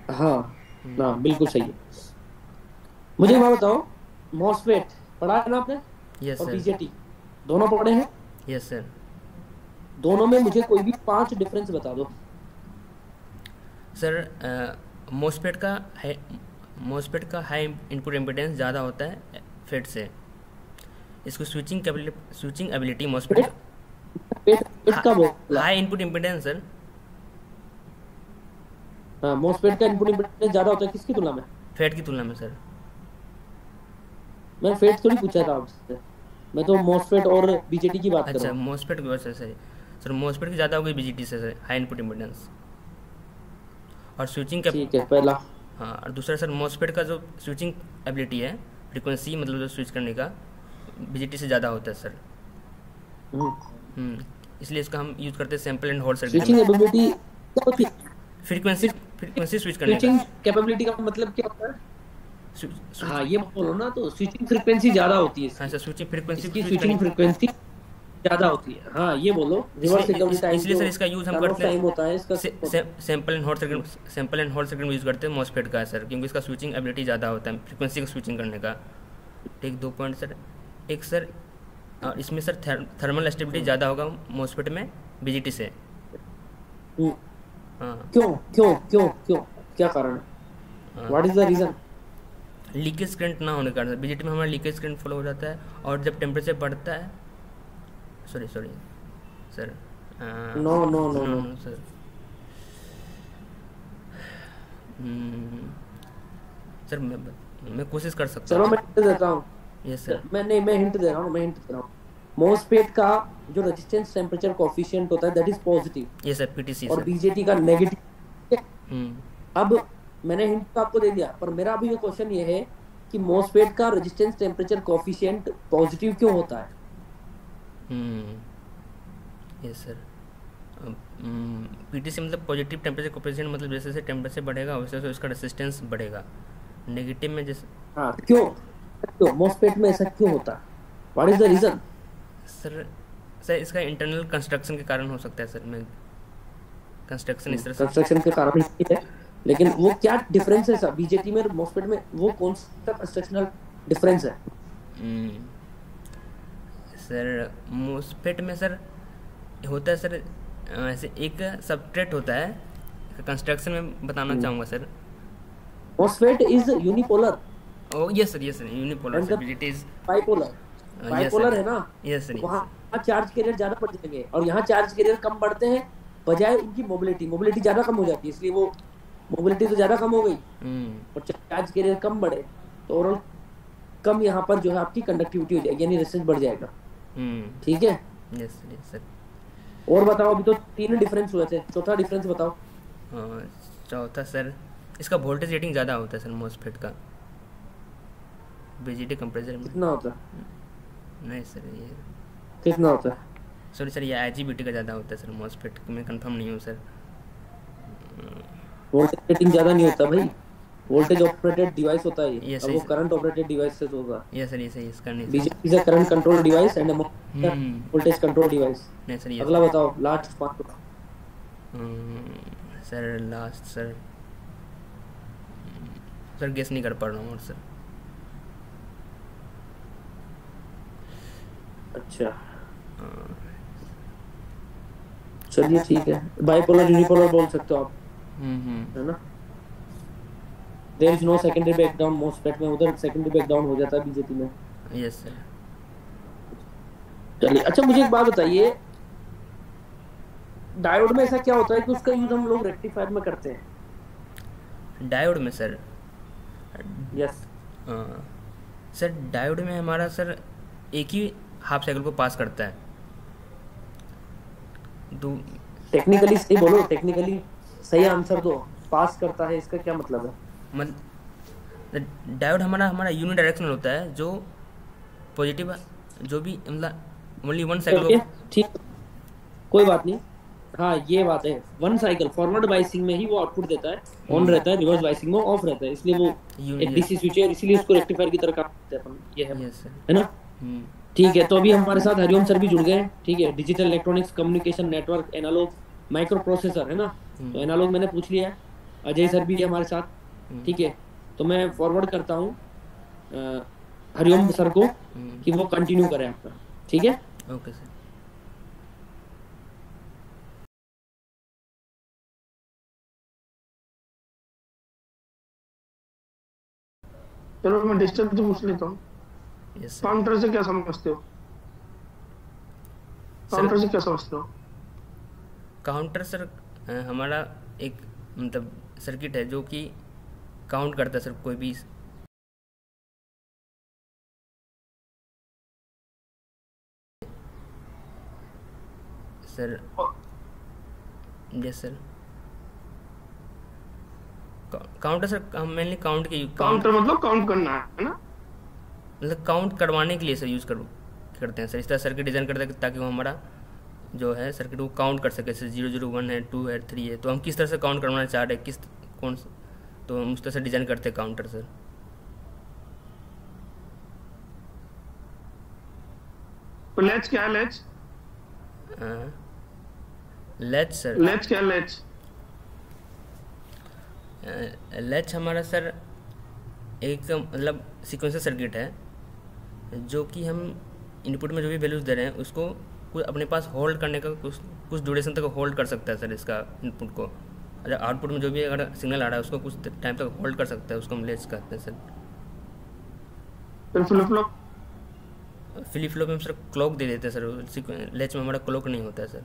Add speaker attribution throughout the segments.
Speaker 1: हाँ ना, बिल्कुल सही है। मुझे एक बात बताओ, मॉसफेट पढ़ा है ना आपने,
Speaker 2: यस
Speaker 1: और
Speaker 2: सर।
Speaker 1: बीजेटी दोनों पढ़े हैं?
Speaker 2: Yes sir.
Speaker 1: दोनों में मुझे कोई भी 5 डिफरेंस बता दो।
Speaker 2: सर मोसपेट का है, मोसपेट का हाई इनपुट इम्पिडेंस ज़्यादा होता है फेट से। इसको स्विचिंग एबिलिटी मोसपेट
Speaker 1: पेट, पेट का बोला।
Speaker 2: High input impedance sir.
Speaker 1: हाँ, मॉसफेट का इनपुट इम्पीडेंस ज्यादा होता है किसकी तुलना में?
Speaker 2: फेट की तुलना में सर।
Speaker 1: मैं फेट थोड़ी पूछा था आपसे, मैं तो मॉसफेट और बीजेटी की बात कर रहा
Speaker 2: अच्छा
Speaker 1: हूँ।
Speaker 2: मोसपेट की वजह से सर, मोसपेट की ज़्यादा होगी बीजीटी से सर, हाई इनपुट इम्पिडेंस। और स्विचिंग का,
Speaker 1: ठीक है, पहला।
Speaker 2: हाँ, और दूसरा सर मोसपेट का जो स्विचिंग एबिलिटी है, फ्रीक्वेंसी मतलब जो स्विच करने का, बीजीटी से ज़्यादा होता है सर। इसलिए इसका हम यूज़ करते हैं सैम्पल एंड होल्ड सर्किट में।
Speaker 1: स्विचिंग एबिलिटी क्या होती है?
Speaker 2: फ्रीक्वेंसी फ्रीक्वेंसी स्विच करने का।
Speaker 1: स्विचिंग कैपेबिलिटी का मतलब क्या होता है?
Speaker 2: स्विच,
Speaker 1: हाँ, ये बोलो ना, तो स्विचिंग फ्रीक्वेंसी ज्यादा होती है
Speaker 2: हाँ
Speaker 1: इसकी।
Speaker 2: सर, स्विचिंग फ्रीक्वेंसी
Speaker 1: इसकी
Speaker 2: स्विच करने।
Speaker 1: स्विचिंग फ्रीक्वेंसी ज्यादा होती है, हाँ ये बोलो। रिवर्स रिकवरी टाइम
Speaker 2: इसलिए
Speaker 1: जो
Speaker 2: सर इसका यूज़ हम
Speaker 1: टर्न ऑफ
Speaker 2: करते
Speaker 1: टाइम होता है इसका
Speaker 2: हैं
Speaker 1: क्या होता
Speaker 2: सैम्पल एंड होल्ड सर्किट में यूज़ करते हैं मॉसफेट का सर, क्योंकि इसका स्विचिंग एबिलिटी ज़्यादा होता है फ्रीक्वेंसी का स्विचिंग करने का। ठीक, 2 पॉइंट सर। एक सर, और इसमें सर थर्मल स्टेबिलिटी
Speaker 1: है?
Speaker 2: ज़्यादा होगा मॉसफेट में बीजीटी से।
Speaker 1: हम्म,
Speaker 2: हाँ।
Speaker 1: क्यों क्यों क्यों क्यों, क्या कारण है? What is the reason?
Speaker 2: Leakage current ना होने के कारण बीजेटी में हमारा लीकेज करंट फ्लो हो जाता है, और जब टेम्परेचर बढ़ता है, sorry sorry sir,
Speaker 1: no no no
Speaker 2: no
Speaker 1: no.
Speaker 2: No sir, sir मैं कोशिश कर सकता हूँ
Speaker 1: चलो मैं
Speaker 2: सर।
Speaker 1: हिंट देता हूँ।
Speaker 2: Yes sir.
Speaker 1: मैं नहीं, मैं हिंट दे रहा हूँ, मैं हिंट दे रहा हूँ। मोसफेट का जो रेजिस्टेंस टेम्परेचर कोफिशिएंट होता है दैट इज पॉजिटिव,
Speaker 2: ये सर पीटीसी
Speaker 1: और
Speaker 2: सर।
Speaker 1: बीजेटी का नेगेटिव।
Speaker 2: हम्म।
Speaker 1: अब मैंने हिंट तो आपको दे दिया, पर मेरा अभी ये क्वेश्चन ये है कि मोसफेट का रेजिस्टेंस टेम्परेचर कोफिशिएंट पॉजिटिव क्यों होता है?
Speaker 2: Yes sir. पीटीसी मतलब पॉजिटिव टेम्परेचर कोफिशिएंट, मतलब जैसे जैसे टेम्परेचर बढ़ेगा वैसे वैसे उसका रेसिस्टेंस बढ़ेगा। नेगेटिव में जैसे,
Speaker 1: हाँ, क्यों क्यों मोसफेट में ऐसा क्यों होता है? What is the reason?
Speaker 2: Sir sir इसका इंटरनल कंस्ट्रक्शन के कारण हो सकता है सर। मैं कंस्ट्रक्शन इस तरह से,
Speaker 1: कंस्ट्रक्शन के कारण ही है, लेकिन वो क्या डिफरेंस है सर बीजेटी में और मॉसफेट में? वो कौन सा कंस्ट्रक्शनल डिफरेंस है?
Speaker 2: हम्म, सर मोसफेट में सर होता है सर, ऐसे एक सबट्रेट होता है, कंस्ट्रक्शन में बताना चाहूँगा sir.
Speaker 1: MOSFET is unipolar
Speaker 2: O yes sir unipolar
Speaker 1: and
Speaker 2: sir,
Speaker 1: the
Speaker 2: it is.
Speaker 1: Bipolar.
Speaker 2: Yes sir.
Speaker 1: Bipolar है ना,
Speaker 2: यस सर।
Speaker 1: तो
Speaker 2: यस
Speaker 1: वहां
Speaker 2: सर।
Speaker 1: चार्ज कैरियर ज्यादा बढ़ जाएंगे और यहाँ चार्ज कैरियर कम बढ़ते हैं, बजाय उनकी मोबिलिटी मोबिलिटी ज्यादा कम हो जाती है, इसलिए वो मोबिलिटी तो ज्यादा कम हो गई,
Speaker 2: हम्म।
Speaker 1: और चार्ज कैरियर कम बढ़े तो ओवरऑल कम यहाँ पर जो है आपकी कंडक्टिविटी हो जाएगी, यानी रेजिस्टेंस बढ़ जाएगा। ठीक है,
Speaker 2: यस सर। Yes sir.
Speaker 1: और बताओ, अभी तो 3 डिफरेंस हुए थे, चौथा डिफरेंस बताओ।
Speaker 2: चौथा सर, इसका वोल्टेज रेटिंग ज़्यादा होता है सर मोसफेट का बीजीटी कंपेरिजन में।
Speaker 1: कितना होता है?
Speaker 2: नहीं सर ये,
Speaker 1: कितना होता है?
Speaker 2: सॉरी सर, ये आईजीबीटी का ज़्यादा होता है सर मोसफेट, मैं कंफर्म नहीं हूँ सर।
Speaker 1: वोल्टेज रेटिंग ज्यादा नहीं होता भाई, वोल्टेज ऑपरेटेड डिवाइस होता है ये,
Speaker 2: ये
Speaker 1: और
Speaker 2: सही
Speaker 1: वो
Speaker 2: सर।
Speaker 1: करंट ऑपरेटेड डिवाइस से होगा।
Speaker 2: ये सर, ये सही, इसका नहीं sir.
Speaker 1: BJT is a current control device and
Speaker 2: hmm.
Speaker 1: Voltage control device.
Speaker 2: नहीं सर, ये
Speaker 1: अगला
Speaker 2: सर।
Speaker 1: बताओ, last 5।
Speaker 2: Sir last sir, sir guess नहीं कर पा रहा हूँ और सर।
Speaker 1: अच्छा, चलिए ठीक है, बाइपोलर यूनिपोलर बोल सकते हो आप, है ना? There is no secondary breakdown मोस्टफेट में, उधर सेकेंडरी ब्रेकडाउन हो जाता है बीजेपी में।
Speaker 2: Yes sir.
Speaker 1: चलिए, अच्छा मुझे एक बात बताइए, डायोड में ऐसा क्या होता है कि उसका यूज हम लोग रेक्टिफायर में करते हैं?
Speaker 2: डायोड में सर,
Speaker 1: यस।
Speaker 2: सर डायोड में हमारा सर एक ही हाफ साइकिल को पास करता है। दो,
Speaker 1: टेक्निकली सही बोलो, टेक्निकली सही आंसर दो। पास करता है इसका क्या मतलब है?
Speaker 2: मतलब डायोड हमारा हमारा यूनिडायरेक्शनल होता है, जो पॉजिटिव, जो भी मतलब ओनली वन साइकिल
Speaker 1: ओके,
Speaker 2: को।
Speaker 1: ठीक, कोई बात नहीं। हाँ, ये बात है, वन साइकिल फॉरवर्ड बाइसिंग में ही वो आउटपुट देता है, ऑन रहता है, रिवर्स बाइसिंग में ऑफ रहता है, इसलिए वो एक डीसी स्विच है, इसीलिए उसको रेक्टिफायर की तरह काम करते हैं अपन, ये
Speaker 2: यस सर।
Speaker 1: है ना? ठीक है, तो अभी हमारे साथ हरिओम सर भी जुड़ गए हैं। ठीक है, digital electronics communication network analog microprocessor, है ना? तो एनालॉग मैंने पूछ लिया है, अजय सर भी है हमारे साथ, ठीक है। तो मैं फॉरवर्ड करता हूँ हरिओम सर को कि वो कंटिन्यू करें आपका, ठीक है।
Speaker 2: Okay sir.
Speaker 3: चलो मैं डिस्टेंस से पूछ लेता हूँ,
Speaker 2: यस सर।
Speaker 3: काउंटर से क्या समझते हो? काउंटर से क्या समझते हो?
Speaker 2: काउंटर सर हमारा एक मतलब सर्किट है जो कि काउंट करता है सर कोई भी sir. Yes sir. Counter sir हम मेनली काउंट की
Speaker 3: काउंटर मतलब काउंट करना है ना,
Speaker 2: मतलब काउंट करवाने के लिए सर यूज़ करते हैं सर। इस तरह सर्किट डिज़ाइन करते हैं ताकि वो हमारा जो है सर्किट वो काउंट कर सके। जैसे 001 है, 2 है, 3 है, तो हम किस तरह से काउंट करवाना चाह रहे हैं, तो हम उस तरह से डिज़ाइन करते हैं काउंटर सर।
Speaker 3: तो लेच क्या है? लेच
Speaker 2: लेच सर,
Speaker 3: लेच क्या है? लेच
Speaker 2: लेच हमारा सर एक मतलब सीक्वेंसर सर्किट है जो कि हम इनपुट में जो भी वैल्यूज़ दे रहे हैं उसको कुछ अपने पास होल्ड करने का कुछ ड्यूरेशन तक होल्ड कर सकता है सर। इसका इनपुट को अगर आउटपुट में जो भी अगर सिग्नल आ रहा है उसको कुछ टाइम तक होल्ड कर सकता है, उसको हम लेच कहते हैं सर।
Speaker 3: फिर फ्लिप फ्लॉप?
Speaker 2: फ्लिप फ्लॉप में हम सर क्लॉक दे देते हैं सर, लेच में हमारा क्लॉक नहीं होता है सर।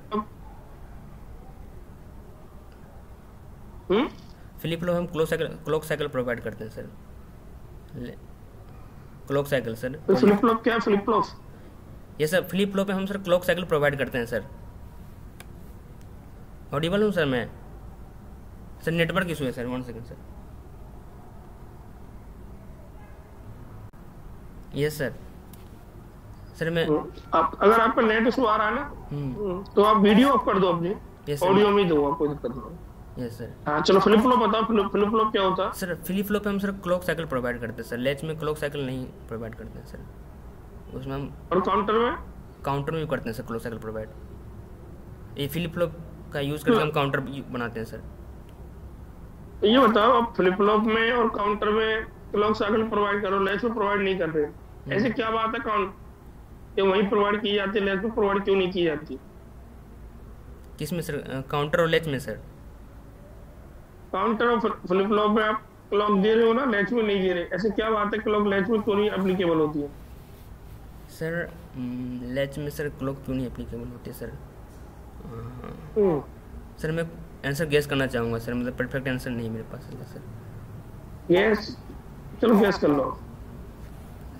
Speaker 2: फ्लिप फ्लॉप हम क्लॉक साइकिल प्रोवाइड करते हैं सर, क्लॉक साइकिल सर।
Speaker 3: तो फ्लिप फ्लॉप क्या है? Flip flop?
Speaker 2: ये सर फ्लिप फ्लॉप में हम सर क्लॉक साइकिल प्रोवाइड करते हैं सर। ऑडिबल हूँ सर मैं? सर नेटवर्क इशू है sir, 1 second sir. Yes sir. Sir मैं
Speaker 3: अगर आपका नेट इशू आ रहा है ना तो आप वीडियो ऑफ कर दो अपनी, ऑडियो में दो, कोई दिक्कत नहीं।
Speaker 2: Yes sir.
Speaker 3: हाँ चलो फ्लिप फ्लॉप बताओ, फ्लिप फ्लॉप क्या होता है?
Speaker 2: सर फ्लिप फ्लॉप हम सर क्लॉक साइकिल प्रोवाइड करते हैं सर, लेच में क्लॉक साइकिल नहीं प्रोवाइड करते हैं सर। उसमें हम
Speaker 3: और काउंटर में?
Speaker 2: काउंटर में भी करते हैं सर क्लॉक साइकिल प्रोवाइड। ये फ्लिप फ्लॉप का यूज़ करके हम काउंटर बनाते हैं सर।
Speaker 3: ये बताओ आप फ्लिप फ्लॉप में और काउंटर में क्लॉक साइकिल प्रोवाइड करो, लेच में प्रोवाइड नहीं कर रहे, ऐसे क्या बात है? काउंट ये वहीं प्रोवाइड की जाती है, लेच में प्रोवाइड क्यों नहीं की जाती?
Speaker 2: किस में सर? काउंटर और लेच में सर?
Speaker 3: काउंटर और फ्लिप फ्लॉप में आप क्लॉक दे रहे हो ना, लेच में नहीं दे रहे, ऐसे क्या बात है? क्लॉक लेच में क्यों नहीं एप्लीकेबल होती है?
Speaker 2: सर लेच में सर क्लॉक क्यों नहीं एप्लीकेबल होती है सर? सर मैं आंसर गेस करना चाहूँगा सर, मतलब परफेक्ट आंसर नहीं मेरे पास है सर।
Speaker 3: गेस? चलो गेस कर लो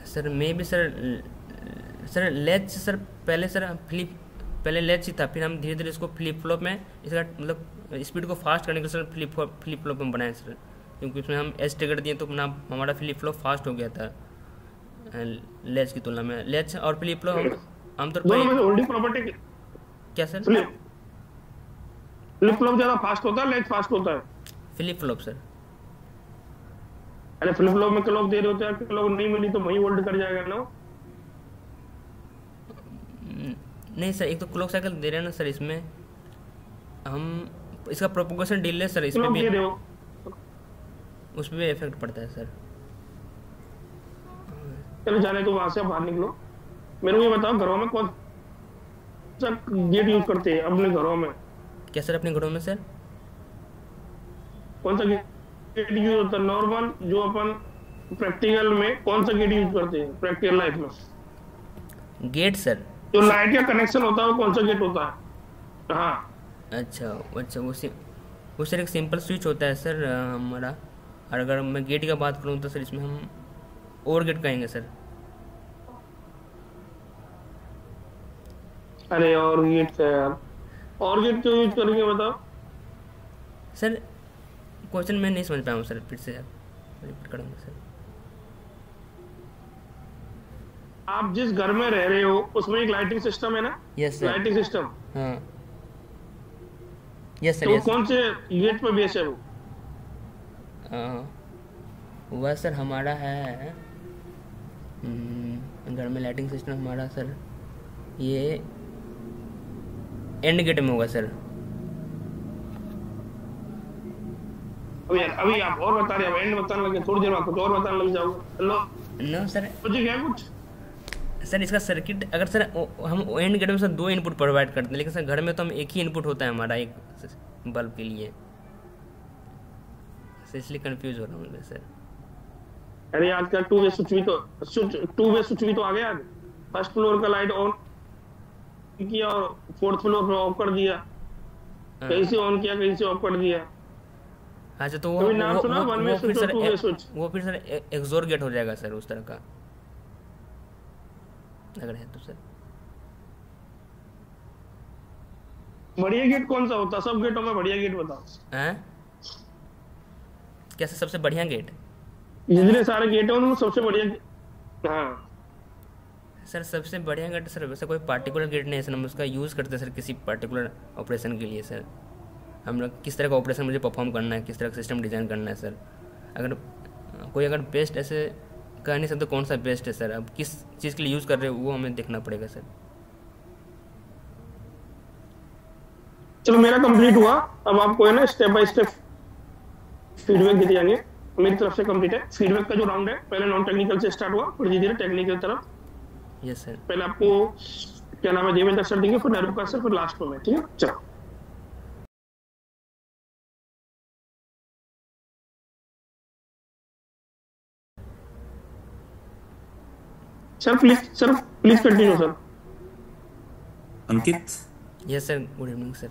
Speaker 2: सर। मे भी सर लेच सर पहले लेच ही था, फिर हम धीरे धीरे इसको फ्लिप फ्लॉप में इसका मतलब स्पीड को फास्ट करने के लिए सर फ्लिप फ्लॉप में बनाए सर, क्योंकि उसमें हम एज ट्रिगर दिए तो अपना हमारा फ्लिप फ्लॉप फास्ट हो गया था लेच की तुलना में। लेच और फ्लिप फ्लॉप आमतौर पर
Speaker 3: होल्डिंग प्रॉपर्टी
Speaker 2: क्या सर?
Speaker 3: फ्लिप फ्लॉप ज्यादा फास्ट होता है, लेच फास्ट होता है?
Speaker 2: Flip flop sir.
Speaker 3: अरे फ्लिप फ्लॉप में क्लॉक दे रहे होते हैं, क्लॉक नहीं मिली तो वही होल्ड कर जाएगा ना?
Speaker 2: नहीं सर, एक तो क्लॉक साइकिल दे रहे हैं ना सर, इसमें हम इसका प्रोपोगेशन डिले सर, इसमें भी उस पर भी इफेक्ट पड़ता है सर।
Speaker 3: चलो जाने तो वहां से बाहर निकलो, मेरे को ये बताओ घरों में कौन सा गेट यूज करते हैं अपने घरों में?
Speaker 2: क्या सर? अपने घरों में सर
Speaker 3: कौन सा गेट यूज होता है नॉर्मल, जो अपन प्रैक्टिकल में कौन सा गेट यूज करते हैं प्रैक्टिकल लाइफ में?
Speaker 2: गेट सर
Speaker 3: जो लाइट का कनेक्शन होता है वो कौन सा गेट होता है? हाँ
Speaker 2: अच्छा वो सर एक सिंपल स्विच होता है सर हमारा। और अगर मैं गेट की बात करूँ तो सर इसमें हम और गेट कहेंगे सर।
Speaker 3: अरे और गेट है यार, और गेट क्यों यूज करेंगे बताओ?
Speaker 2: सर क्वेश्चन मैं नहीं समझ पाया हूँ सर, फिर से रिपीट करूँगा सर।
Speaker 3: आप जिस घर में रह रहे हो उसमें एक लाइटिंग सिस्टम है ना?
Speaker 2: Yes sir.
Speaker 3: लाइटिंग सिस्टम,
Speaker 2: हाँ यस सर।
Speaker 3: तो कौन से गेट पे बेस है वो?
Speaker 2: वह सर हमारा है घर में लाइटिंग सिस्टम हमारा सर ये एंड गेट में होगा सर।
Speaker 3: अभी आप और बता रहे हो, एंड बताने लगे, थोड़ी देर में कुछ और बताने लग जाओगे। हेलो
Speaker 2: नो सर,
Speaker 3: मुझे क्या कुछ
Speaker 2: सर इसका सर्किट अगर सर हम एंड गेट में सर 2 इनपुट प्रोवाइड करते हैं, लेकिन सर घर में तो हम एक ही इनपुट होता है हमारा एक बल्ब के लिए, सर इसलिए कंफ्यूज हो रहा हूँ मैं सर।
Speaker 3: अरे आज का 2 वे स्विच भी तो आ गया। फर्स्ट फ्लोर का लाइट ऑन किया और 4th फ्लोर पे ऑफ कर दिया, कहीं से ऑन किया कहीं से ऑफ कर दिया।
Speaker 2: अच्छा तो वो फिर सर एक्सोर गेट हो जाएगा सर उस तरह का अगर है तो सर।
Speaker 3: बढ़िया गेट कौन सा होता है? सब गेटों में बढ़िया गेट बताओ।
Speaker 2: हैं? कैसे सबसे बढ़िया गेट?
Speaker 3: जितने सारे गेट हैं उनमें सबसे बढ़िया। हाँ
Speaker 2: सर सबसे बढ़िया गेट सर वैसे कोई पार्टिकुलर गेट नहीं है सर, हम उसका यूज़ करते हैं सर किसी पार्टिकुलर ऑपरेशन के लिए सर। हम लोग किस तरह का ऑपरेशन मुझे परफॉर्म करना है, किस तरह का सिस्टम डिज़ाइन करना है सर। अगर बेस्ट ऐसे कह नहीं सकते कौन सा बेस्ट है सर, अब किस चीज़ के लिए यूज़ कर रहे हो वो हमें देखना पड़ेगा सर।
Speaker 3: चलो मेरा कंप्लीट हुआ, अब आपको है ना स्टेप बाय स्टेप फीडबैक देते जाएंगे। मेरी तरफ से कंप्लीट है। फीडबैक का जो राउंड है पहले नॉन टेक्निकल से स्टार्ट हुआ, फिर धीरे धीरे टेक्निकल तरफ।
Speaker 2: Yes sir.
Speaker 3: पहले आपको क्या नाम है देवेंद्र सर देंगे, फिर नरूका सर, फिर लास्ट में। ठीक है चलो sir please continue sir.
Speaker 4: Ankit.
Speaker 2: Yes sir, good evening sir.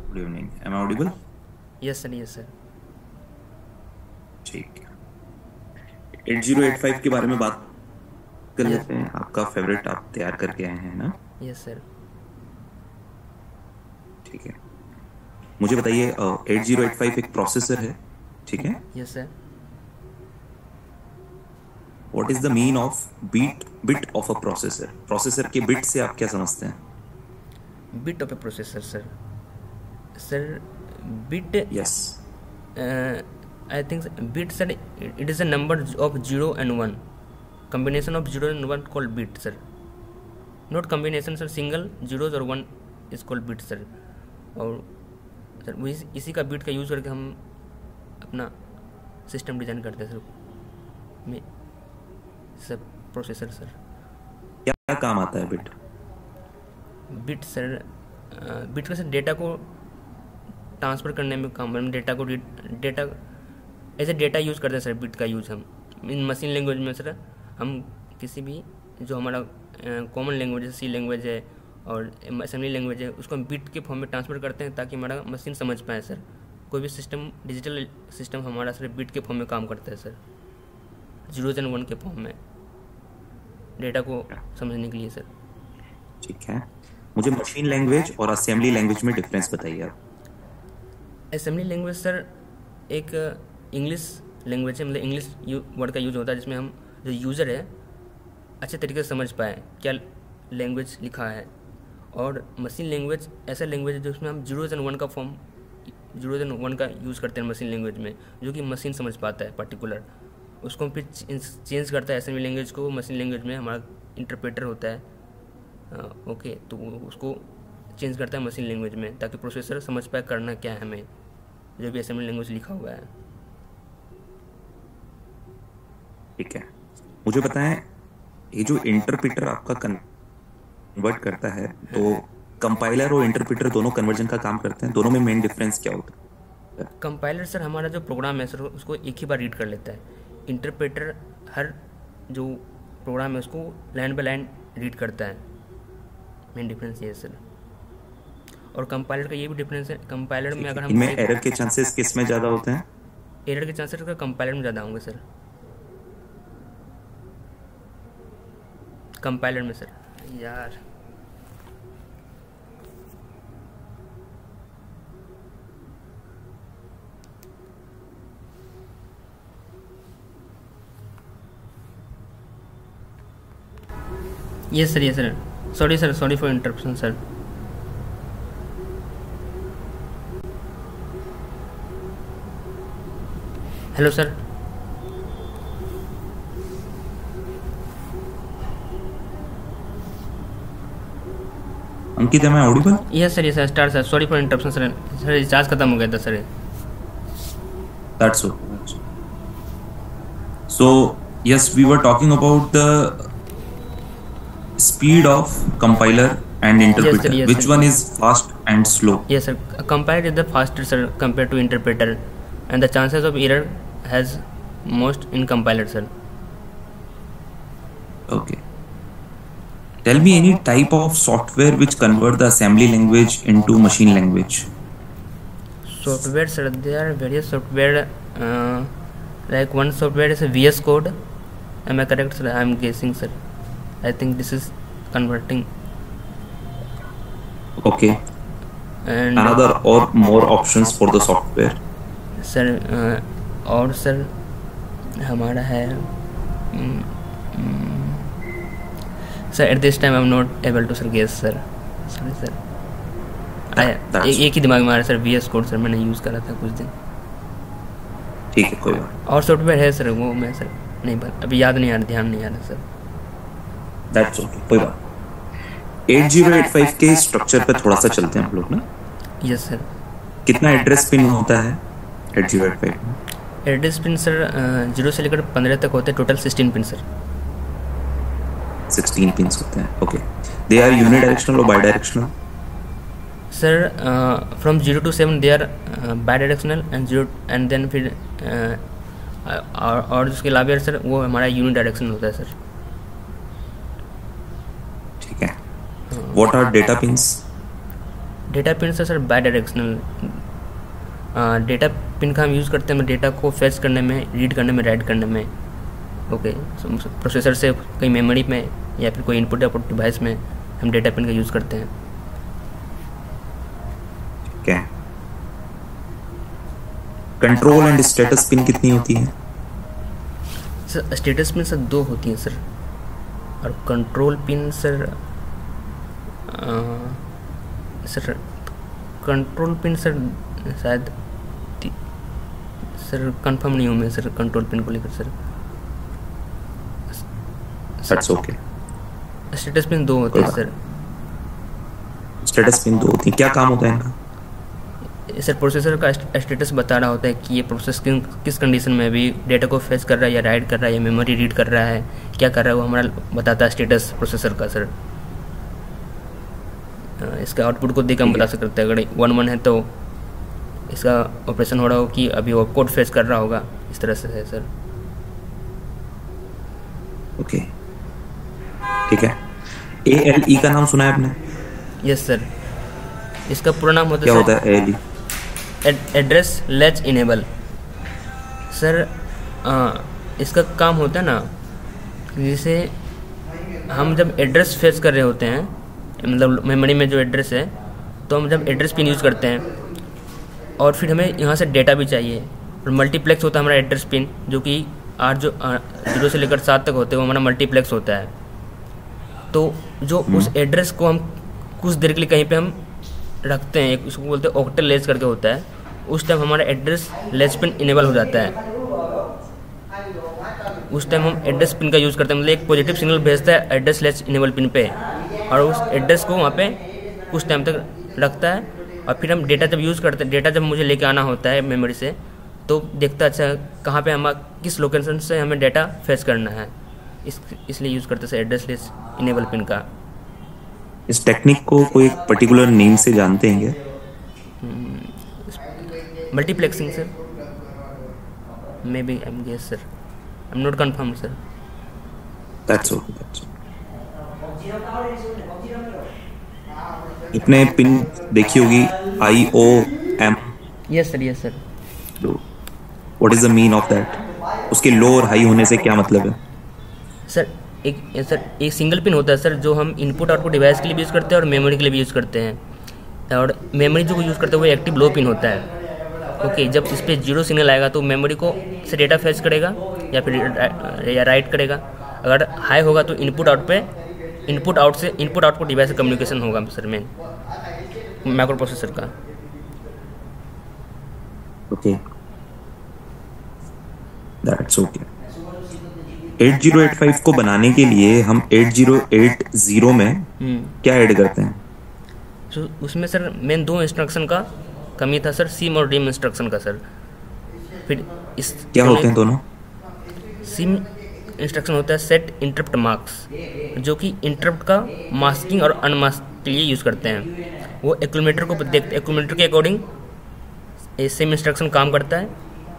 Speaker 4: Good evening, am I audible?
Speaker 2: Yes sir, yes sir.
Speaker 4: ठीक, 8085 के बारे में बात कर लेते हैं। आपका फेवरेट आप तैयार करके आए हैं ना?
Speaker 2: Yes sir.
Speaker 4: ठीक है, मुझे बताइए 8085 एक प्रोसेसर है, ठीक है?
Speaker 2: Yes sir.
Speaker 4: What is the mean of bit of a processor? Processor के बिट से आप क्या समझते हैं?
Speaker 2: Bit of A processor sir bit,
Speaker 4: yes,
Speaker 2: I think bit sir it is a number of 0 and 1, combination of 0 and 1 called bit sir, not combination sir, single zeros और 1 is called bit sir। और sir वो इसी का bit का use करके हम अपना system design करते हैं सर में सब प्रोसेसर सर।
Speaker 4: क्या काम आता है बिट?
Speaker 2: बिट सर बिट का सर डेटा को ट्रांसफ़र करने में काम, डेटा को डेटा ऐसे डेटा यूज़ करते हैं सर। बिट का यूज़ हम इन मशीन लैंग्वेज में सर, हम किसी भी जो हमारा कॉमन लैंग्वेज है, सी लैंग्वेज है और असेंबली लैंग्वेज है, उसको हम बिट के फॉर्म में ट्रांसफ़र करते हैं ताकि हमारा मशीन समझ पाए सर। कोई भी सिस्टम, डिजिटल सिस्टम हमारा सर बिट के फॉर्म में काम करता है सर, 0 and 1 के फॉर्म में डेटा को समझने के लिए सर।
Speaker 4: ठीक है, मुझे मशीन लैंग्वेज और असेंबली लैंग्वेज में डिफरेंस बताइए आप।
Speaker 2: असेंबली लैंग्वेज सर एक इंग्लिश लैंग्वेज है, मतलब इंग्लिश वर्ड का यूज़ होता है जिसमें हम जो यूज़र है अच्छे तरीके से समझ पाए क्या लैंग्वेज लिखा है। और मशीन लैंग्वेज ऐसा लैंग्वेज है जिसमें हम 0 and 1 का फॉर्म, 0 and 1 का यूज़ करते हैं मशीन लैंग्वेज में, जो कि मशीन समझ पाता है पर्टिकुलर। उसको फिर चेंज करता है असेंबली लैंग्वेज को मशीन लैंग्वेज में, हमारा इंटरप्रेटर होता है ओके, तो उसको चेंज करता है मशीन लैंग्वेज में ताकि प्रोसेसर समझ पाए करना क्या है हमें, जो भी असेंबली लैंग्वेज लिखा हुआ है।
Speaker 4: ठीक है, मुझे बताएं ये जो इंटरप्रेटर आपका कन्वर्ट करता है, तो कंपाइलर और इंटरप्रेटर दोनों कन्वर्जन का काम करते हैं, दोनों में मेन डिफरेंस क्या होता है?
Speaker 2: कंपाइलर सर हमारा जो प्रोग्राम है सर उसको एक ही बार रीड कर लेता है, इंटरप्रेटर हर जो प्रोग्राम है उसको लाइन बाय लाइन रीड करता है। मेन डिफरेंस ये है सर। और कंपाइलर का ये भी डिफरेंस है, कंपाइलर में अगर हम
Speaker 4: इनमें एरर के चांसेस किस में ज़्यादा होते हैं?
Speaker 2: एरर के चांसेस का कंपाइलर में ज़्यादा होंगे सर, कंपाइलर में सर। यार yes sir, yes sir, sorry sir, sorry for interruption sir. Hello sir.
Speaker 4: Ankit, am I audible?
Speaker 2: Yes sir, yes sir, start sir, sorry for interruption sir. Sir recharge खत्म हो गया था sir.
Speaker 4: That's okay. So yes, we were talking about the speed of compiler and interpreter.
Speaker 2: yes,
Speaker 4: Which
Speaker 2: sir.
Speaker 4: one is fast and slow?
Speaker 2: Yes sir, compiler is the faster sir compared to interpreter, and the chances of error has most in compiler sir.
Speaker 4: Okay. Tell me any type of software which convert the assembly language into machine language.
Speaker 2: Software sir, there are various software, like one software is a VS Code. Am I correct sir? I am guessing sir. I think this is converting.
Speaker 4: Okay.
Speaker 2: And
Speaker 4: Another or more options for the software?
Speaker 2: Sir और sir हमारा है sir at this time I am not able to sir guess sir, sorry sir. एक ही दिमाग में आ रहा है सर, VS Code सर मैंने यूज़ करा था कुछ दिन।
Speaker 4: ठीक है, कोई बात।
Speaker 2: और सॉफ्टवेयर है सर, वो मैं सर नहीं अभी याद नहीं आ रहा, ध्यान नहीं आ रहा सर।
Speaker 4: दैट्स ओके, कोई बात। 8085 के स्ट्रक्चर पे थोड़ा सा चलते हैं हम लोग ना।
Speaker 2: Yes sir.
Speaker 4: कितना एड्रेस पिन होता है 8085 में?
Speaker 2: एड्रेस पिन सर 0 से लेकर 15 तक होते हैं, टोटल 16 पिन सर।
Speaker 4: 16 पिन्स होते हैं, ओके। दे आर यूनिडायरेक्शनल और bidirectional?
Speaker 2: Sir from 0 to 7 they are bidirectional and then फिर और उसके अलावा सर वो हमारा यूनिडायरेक्शनल होता है सर।
Speaker 4: ठीक है। What are data pins?
Speaker 2: Data pin sir bidirectional data pin का हम यूज़ करते हैं डेटा को फेच करने में, रीड करने में, राइट करने में। ओके, प्रोसेसर से कहीं मेमोरी में या फिर कोई इनपुट आउटपुट डिवाइस में हम डेटा पिन का यूज़ करते हैं।
Speaker 4: ठीक है। कंट्रोल एंड स्टेटस पिन कितनी होती है?
Speaker 2: सर स्टेटस पिन सर 2 होती हैं सर, और control pin sir sir control pin sir शायद सर कंफर्म नहीं हूँ मैं सर कंट्रोल पिन को लेकर sir.
Speaker 4: That's okay.
Speaker 2: Status pin 2 होते हैं सर।
Speaker 4: स्टेटस पिन 2 होती हैं, क्या काम होता है इनका?
Speaker 2: सर प्रोसेसर का स्टेटस बता रहा होता है कि ये प्रोसेस किस कंडीशन में अभी डेटा को फेच कर रहा है या राइट कर रहा है या मेमोरी रीड कर रहा है, क्या कर रहा है, वो हमारा बताता है स्टेटस प्रोसेसर का सर। इसका आउटपुट को देख हम बता सकते हैं, अगर 1-1 है तो इसका ऑपरेशन हो रहा हो कि अभी वो कोड फेच कर रहा होगा, इस तरह से है सर।
Speaker 4: ओके, ठीक है। ALE का नाम सुना है आपने?
Speaker 2: Yes sir. इसका पूरा नाम होता है,
Speaker 4: क्या होता है ALE?
Speaker 2: Address latch enable sir. इसका काम होता है ना, जैसे हम जब एड्रेस फेच कर रहे होते हैं, मतलब मेमोरी में जो एड्रेस है, तो हम जब एड्रेस पिन यूज़ करते हैं और फिर हमें यहाँ से डेटा भी चाहिए, और मल्टीप्लेक्स होता है हमारा एड्रेस पिन, जो कि 0 से लेकर 7 तक होते हैं, वो हमारा मल्टीप्लेक्स होता है। तो जो उस एड्रेस को हम कुछ देर के लिए कहीं पे हम रखते हैं, उसको बोलते हैं ऑक्टल लेच करके होता है, उस टाइम हमारा एड्रेस लेच पिन इनेबल हो जाता है। उस टाइम हम एड्रेस पिन का यूज़ करते हैं, मतलब एक पॉजिटिव सिग्नल भेजता है एड्रेस लेच इनेबल पिन पे, और उस एड्रेस को वहाँ पे कुछ टाइम तक रखता है, और फिर हम डेटा जब यूज़ करते हैं, डेटा जब मुझे लेके आना होता है मेमोरी से, तो देखता अच्छा कहाँ पे हम किस लोकेशन से हमें डेटा फेच करना है, इसलिए यूज़ करते हैं एड्रेस लेच इनेबल पिन का।
Speaker 4: इस टेक्निक को कोई एक पर्टिकुलर नेम से जानते हैं क्या?
Speaker 2: Multiplexing sir, may be I am guess sir, I am not confirm sir.
Speaker 4: That's okay, that's okay. इतने पिन देखी होगी, IOM।
Speaker 2: Yes sir, yes sir.
Speaker 4: What is the mean of that? उसके low और high होने से क्या मतलब है?
Speaker 2: सर एक सिंगल पिन होता है सर, जो हम इनपुट आउटपुट डिवाइस के लिए भी यूज़ करते हैं और मेमोरी के लिए भी यूज़ करते हैं, और मेमोरी जो यूज़ करते हैं वो एक्टिव लो पिन होता है। ओके, जब इस पर 0 सिग्नल आएगा तो मेमोरी को से डेटा फेच करेगा या फिर राइट करेगा। अगर हाई होगा तो इनपुट आउटपुट डिवाइस से कम्युनिकेशन होगा सर, मेन माइक्रो प्रोसेसर का।
Speaker 4: Okay, that's okay. 8085 को बनाने के लिए हम 8080 में क्या ऐड करते हैं?
Speaker 2: तो उसमें सर मेन 2 इंस्ट्रक्शन का कमी था सर, सिम और डिम इंस्ट्रक्शन का सर। फिर इस
Speaker 4: क्या होते हैं दोनों?
Speaker 2: सिम इंस्ट्रक्शन होता है सेट इंटरप्ट मार्क्स, जो कि इंटरप्ट का मास्किंग और अनमास्क के लिए यूज़ करते हैं। वो एक्यूमुलेटर को देखते, एक्यूमुलेटर के अकॉर्डिंग सिम इंस्ट्रक्शन काम करता है।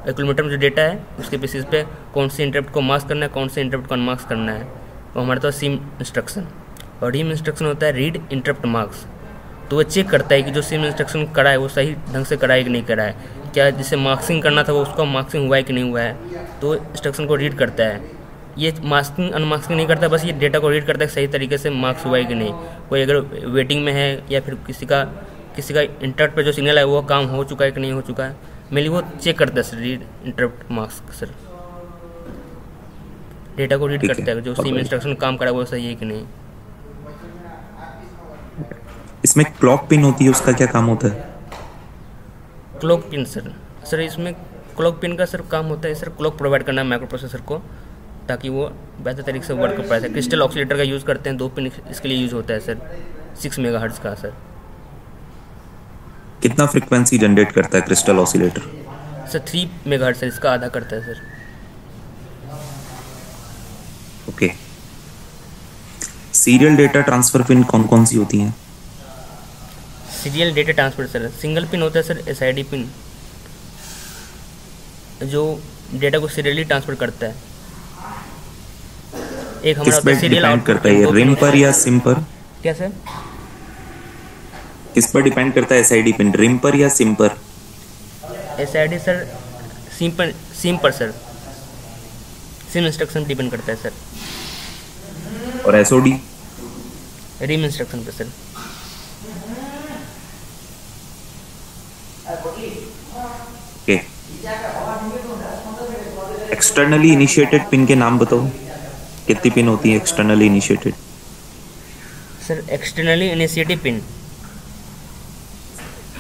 Speaker 2: एक्यूमुलेटर में जो डेटा है उसके बेसिस पे कौन से इंटरप्ट को मास्क करना है, कौन से इंटरप्ट को अनमास्क करना है, वो हमारे पास सिम इंस्ट्रक्शन। और रीम इंस्ट्रक्शन होता है रीड इंटरप्ट मार्क्स, तो वो चेक करता है कि जो सिम इंस्ट्रक्शन करा है वो सही ढंग से करा है कि नहीं करा है, क्या जिसे मार्क्सिंग करना था वो उसका मार्क्सिंग हुआ है कि नहीं हुआ है, तो इंस्ट्रक्शन को रीड करता है। ये मास्किंग अनमास्किंग नहीं करता, बस ये डेटा को रीड करता है सही तरीके से मार्क्स हुआ है कि नहीं। कोई अगर वेटिंग में है या फिर किसी का इंटरप्ट पे जो सिग्नल है वो काम हो चुका है कि नहीं हो चुका है, मेनली वो चेक करता है sir, read interrupt marks sir, data को रीड करता है जो सिम इंस्ट्रक्शन काम करा है वो सही है कि नहीं।
Speaker 4: इसमें क्लॉक पिन होती है, उसका क्या काम होता है?
Speaker 2: क्लॉक पिन सर इसमें क्लॉक पिन का सर काम होता है सर क्लॉक प्रोवाइड करना है माइक्रो प्रोसेसर को, ताकि वो बेहतर तरीके से वर्क कर पाए। क्रिस्टल ऑक्सीलेटर का यूज़ करते हैं, 2 पिन इसके लिए यूज़ होता है सर, 6 मेगाहर्ट्ज़ का सर।
Speaker 4: कितना फ्रीक्वेंसी जनरेट करता है crystal oscillator?
Speaker 2: Sir 3 megahertz sir, इसका आधा करता है sir.
Speaker 4: Okay. Serial data transfer pin कौन कौन सी होती हैं?
Speaker 2: Serial data transfer sir single pin होता है सर, SID पिन जो डेटा को सीरियली ट्रांसफर करता है। एक हमारा
Speaker 4: किस पर डिपेंड करता है, रिम पर या सिम पर?
Speaker 2: क्या सर?
Speaker 4: किस पर डिपेंड करता है SID पिन, रिम पर या सिम पर?
Speaker 2: SID सर सिम पर सर, सिम इंस्ट्रक्शन डिपेंड करता है सर।
Speaker 4: और SOD?
Speaker 2: रिम इंस्ट्रक्शन पर sir.
Speaker 4: Okay. Externally initiated pin के नाम बताओ, कितनी पिन होती है externally initiated?
Speaker 2: Sir externally initiative pin,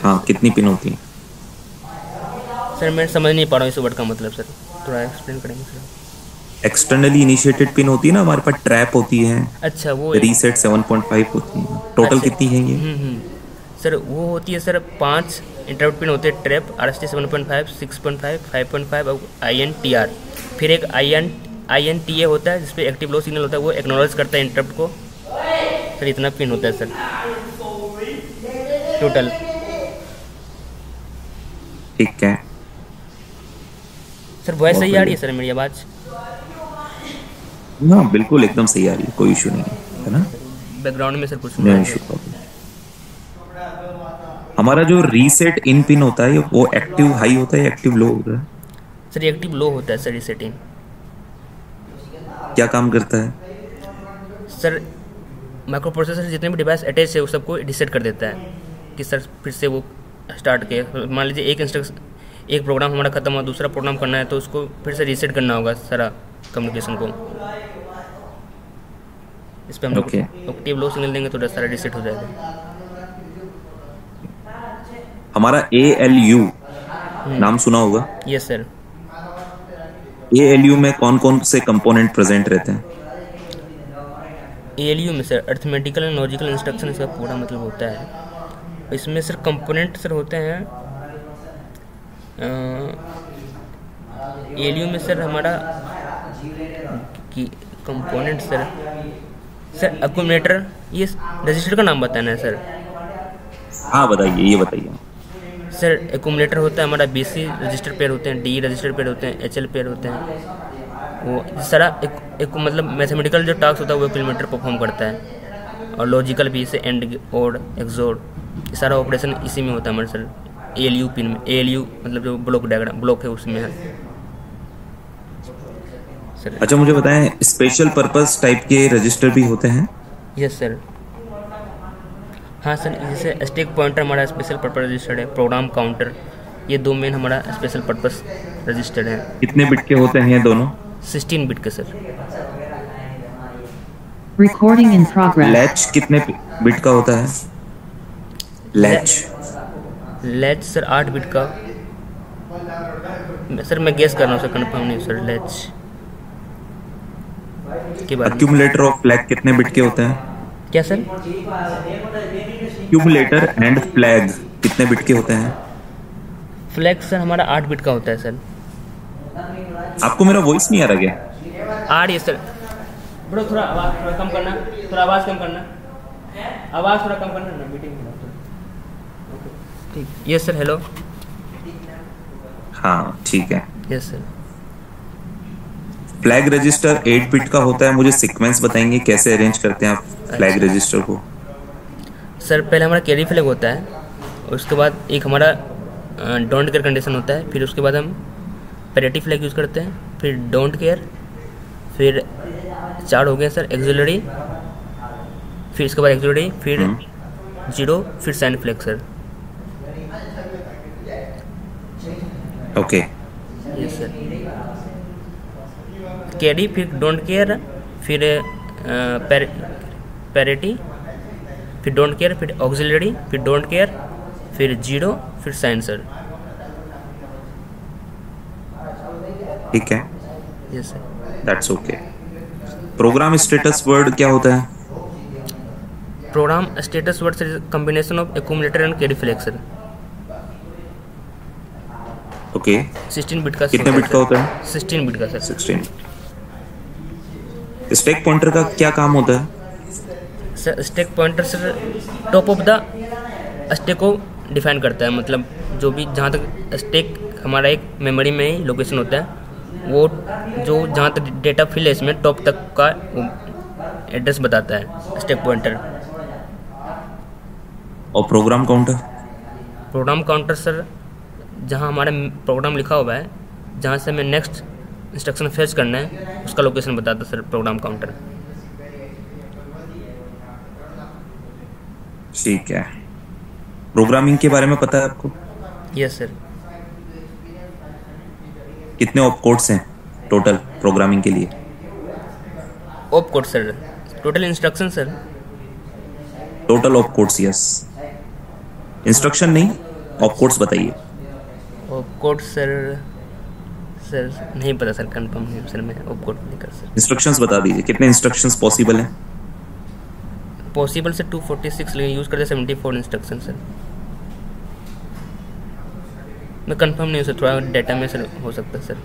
Speaker 4: हाँ कितनी पिन होती है?
Speaker 2: सर मैं समझ नहीं पा रहा हूँ इस वर्ड का मतलब सर, थोड़ा एक्सप्लेन करेंगे सर?
Speaker 4: एक्सटर्नली इनिशिएटेड पिन होती है ना, हमारे पास ट्रैप होती है,
Speaker 2: अच्छा वो
Speaker 4: रीसेट 7.5 होती है, टोटल
Speaker 2: अच्छा,
Speaker 4: कितनी है ये?
Speaker 2: सर वो होती है सर 5 इंटरप्ट पिन होते हैं, ट्रैप, RST 7.5, 6.5, 5.5 और INTR। फिर एक INTA होता है जिसपे एक्टिव लो सिग्नल होता है, वो एक्नॉलेज करता है इंटरप्ट को। सर इतना पिन होता है सर टोटल।
Speaker 4: ठीक है
Speaker 2: सर वॉइस सही आ रही है सर मेरी आवाज़?
Speaker 4: हाँ बिल्कुल एकदम सही आ रही है, कोई इशू नहीं है ना?
Speaker 2: बैकग्राउंड में सर कुछ
Speaker 4: नो इशू। हमारा जो रीसेट इन पिन होता है वो एक्टिव हाई होता है या एक्टिव लो होता है?
Speaker 2: सर एक्टिव लो होता है सर रीसेटिंग।
Speaker 4: क्या काम करता है?
Speaker 2: सर माइक्रो प्रोसेसर जितने भी डिवाइस अटैच है वो सबको रीसेट कर देता है कि सर फिर से वो स्टार्ट के। मान लीजिए एक प्रोग्राम हमारा खत्म हुआ, दूसरा प्रोग्राम करना है तो उसको फिर से रीसेट करना होगा सारा कम्युनिकेशन को। इस पर हम लोग एक्टिव लो सिग्नल देंगे तो सारा रीसेट हो जाएगा।
Speaker 4: हमारा ALU नाम सुना होगा?
Speaker 2: Yes sir.
Speaker 4: ALU में कौन कौन से कंपोनेंट प्रेजेंट रहते हैं?
Speaker 2: ALU में sir arithmetical and logical instruction इसका पूरा मतलब होता है। इसमें सर कंपोनेंट सर होते हैं ALU में सर हमारा कंपोनेंट सर एक्यूमुलेटर, ये रजिस्टर का नाम बताना है सर?
Speaker 4: हाँ बताइए, ये बताइए
Speaker 2: सर। एक्यूमुलेटर होता है हमारा BC रजिस्टर पेयर होते हैं, DE रजिस्टर पेयर होते हैं, HL पेयर होते हैं। वो सारा एक मतलब मैथमेटिकल जो टास्क होता है वो एक्यूमुलेटर परफॉर्म करता है। और लॉजिकल भी, इसे एंड और एक्सोर, ये सारा ऑपरेशन इसी में होता है हमारे सर ALU पिन में। ALU मतलब जो ब्लॉक है उसमें है सर।
Speaker 4: अच्छा मुझे बताएं, स्पेशल पर्पस टाइप के रजिस्टर भी होते हैं?
Speaker 2: Yes sir. हाँ सर, जैसे स्टैक पॉइंटर हमारा स्पेशल पर्पस रजिस्टर्ड है, प्रोग्राम काउंटर, ये 2 मेन हमारा स्पेशल पर्पस रजिस्टर्ड है।
Speaker 4: कितने बिट के होते हैं दोनों?
Speaker 2: 16 बिट के sir.
Speaker 5: Recording in progress.
Speaker 4: Latch कितने बिट का होता है?
Speaker 2: लैच सर 8 बिट का सर, मैं गेस कर रहा हूँ सर, कंफर्म नहीं सर लैच के बारे में।
Speaker 4: एक्यूमुलेटर और फ्लैग कितने बिट के होते हैं?
Speaker 2: क्या सर?
Speaker 4: एक्यूमुलेटर एंड फ्लैग कितने बिट के होते हैं?
Speaker 2: फ्लैग सर हमारा 8 बिट का होता है सर।
Speaker 4: आपको मेरा वॉइस नहीं आ रहा क्या?
Speaker 2: आ रही है सर। ब्रो थोड़ा आवाज़ थोड़ा कम करना, थोड़ा आवाज़ कम करना, आवाज़ थोड़ा कम करना ना, मीटिंग में ओके ठीक। Yes sir, hello.
Speaker 4: हाँ ठीक है।
Speaker 2: Yes sir.
Speaker 4: Flag register 8 bit का होता है, मुझे सीक्वेंस बताएंगे कैसे अरेंज करते हैं आप फ्लैग रजिस्टर को?
Speaker 2: सर पहले हमारा कैरी फ्लैग होता है, उसके बाद एक हमारा डोंट केयर कंडीशन होता है, फिर उसके बाद हम पैरिटी फ्लैग यूज़ करते हैं, फिर डोंट केयर, फिर 4 हो गए सर एक्सिलरी, फिर इसके बाद एक्सिलरी, फिर 0, फिर sign flag sir.
Speaker 4: Okay
Speaker 2: yes sir. Carry, फिर डोंट केयर, फिर पैरिटी, फिर डोंट केयर, फिर ऑक्सिलरी, फिर डोंट केयर, फिर 0, फिर साइन सर।
Speaker 4: ठीक है।
Speaker 2: Yes sir.
Speaker 4: That's okay. Program status word क्या होता है?
Speaker 2: Program status word sir combination of accumulator and carry flag sir.
Speaker 4: Okay
Speaker 2: 16 bit का।
Speaker 4: कितने बिट का होता है?
Speaker 2: 16 बिट का सर।
Speaker 4: 16। स्टैक पॉइंटर का क्या काम होता है?
Speaker 2: Sir stack pointer sir top of the stack को डिफाइन करता है, मतलब जो भी जहाँ तक स्टैक हमारा एक मेमोरी में ही लोकेशन होता है, वो जो जहाँ तक डेटा फिल है इसमें टॉप तक का एड्रेस बताता है स्टैक पॉइंटर।
Speaker 4: और program counter?
Speaker 2: Program counter sir जहाँ हमारा प्रोग्राम लिखा हुआ है, जहाँ से हमें नेक्स्ट इंस्ट्रक्शन फेच करना है, उसका लोकेशन बताता है सर प्रोग्राम काउंटर।
Speaker 4: ठीक है। प्रोग्रामिंग के बारे में पता है आपको?
Speaker 2: Yes sir.
Speaker 4: कितने ऑप कोड्स हैं टोटल प्रोग्रामिंग के लिए?
Speaker 2: Op code sir, total instruction sir.
Speaker 4: Total op codes, yes. Instruction नहीं, ऑप कोड्स बताइए।
Speaker 2: ऑप कोड सर नहीं पता सर, कंफर्म नहीं सर, मैं ऑप कोड नहीं कर सर।
Speaker 4: इंस्ट्रक्शंस बता दीजिए, कितने इंस्ट्रक्शंस पॉसिबल हैं?
Speaker 2: पॉसिबल से 246, लेकिन यूज़ करते 74 इंस्ट्रक्शन सर। मैं कंफर्म नहीं हूँ सर, थोड़ा डाटा में सर हो सकता है सर,